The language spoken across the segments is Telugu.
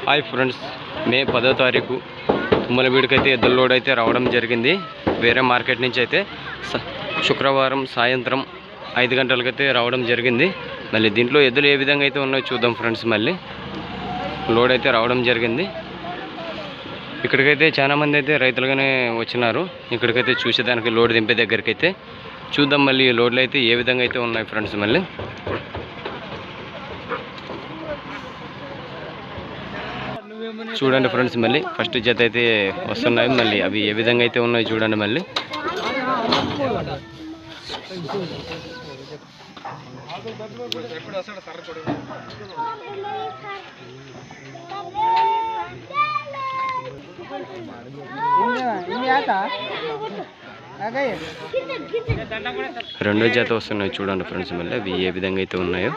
హాయ్ ఫ్రెండ్స్, మే 10వ తారీఖు తుమ్మలవీడికైతే ఎద్దుల లోడ్ అయితే రావడం జరిగింది. వేరే మార్కెట్ నుంచి అయితే శుక్రవారం సాయంత్రం 5 గంటలకైతే రావడం జరిగింది. మళ్ళీ దీంట్లో ఎద్దులు ఏ విధంగా అయితే ఉన్నాయో చూద్దాం ఫ్రెండ్స్. మళ్ళీ లోడ్ అయితే రావడం జరిగింది. ఇక్కడికైతే చాలామంది అయితే రైతులుగానే వచ్చినారు. ఇక్కడికైతే చూసేదానికి లోడ్ దింపే దగ్గరికి అయితే చూద్దాం. మళ్ళీ లోడ్లు అయితే ఏ విధంగా అయితే ఉన్నాయి ఫ్రెండ్స్. మళ్ళీ చూడండి ఫ్రెండ్స్, మళ్ళీ ఫస్ట్ జత అయితే వస్తున్నాయి. మళ్ళీ అవి ఏ విధంగా అయితే ఉన్నాయి చూడండి. మళ్ళీ రెండో జత వస్తున్నాయి చూడండి ఫ్రెండ్స్. మళ్ళీ అవి ఏ విధంగా అయితే ఉన్నాయో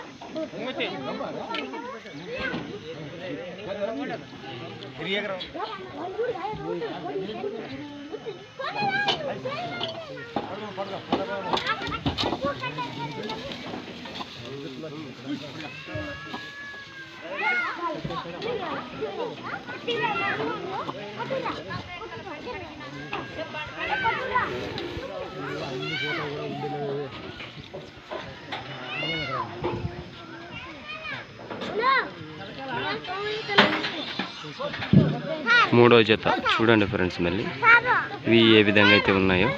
మూడో జత చూడండి ఫ్రెండ్స్. మళ్ళీ ఇవి ఏ విధంగా అయితే ఉన్నాయో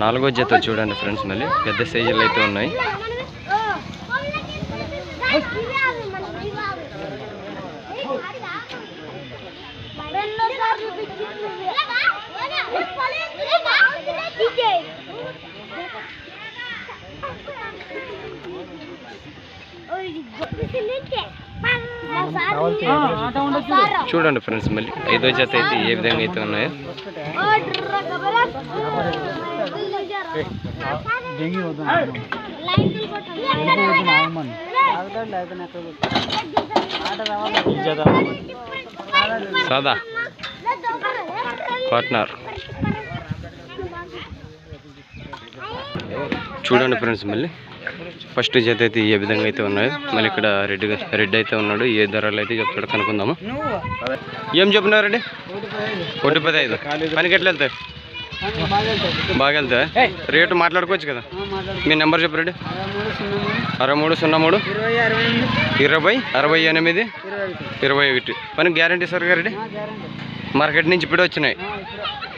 నాలుగో జత చూడండి ఫ్రెండ్స్. మళ్ళీ పెద్ద సైజులు అయితే ఉన్నాయి. చూడండి ఫ్రెండ్స్. మళ్ళీ ఐదో జత అయితే ఏ విధంగా అయితే ఉన్నాయో సాదా పార్ట్నర్ చూడండి ఫ్రెండ్స్. మళ్ళీ ఫస్ట్ జత అయితే ఏ విధంగా అయితే ఉన్నాయో మళ్ళీ ఇక్కడ రెడ్ అయితే ఉన్నాడు. ఏ ధరలు అయితే చెప్తాడు కనుక్కుందాము. ఏం చెప్పినారండి? 1.15. పనికి ఎట్లా వెళ్తాయి? బాగా వెళ్తాయి. రేటు మాట్లాడుకోవచ్చు కదా. మీ నెంబర్ చెప్పండి. 6303 20 68 21. పని గ్యారంటీ సార్ గారండి. మార్కెట్ నుంచి ఇప్పుడే వచ్చినాయి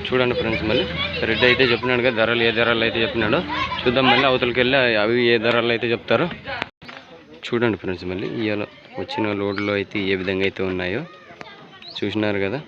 చూడండి ఫ్రెండ్స్. మళ్ళీ రెడ్ అయితే చెప్పినాడు కదా ధరలు, ఏ ధరలు అయితే చెప్పినాడు చూద్దాం. మళ్ళీ అవతలకి వెళ్ళి అవి ఏ ధరలు అయితే చెప్తారు చూడండి ఫ్రెండ్స్. మళ్ళీ ఇవాళ వచ్చిన లోడ్లో అయితే ఏ విధంగా అయితే ఉన్నాయో చూసినారు కదా.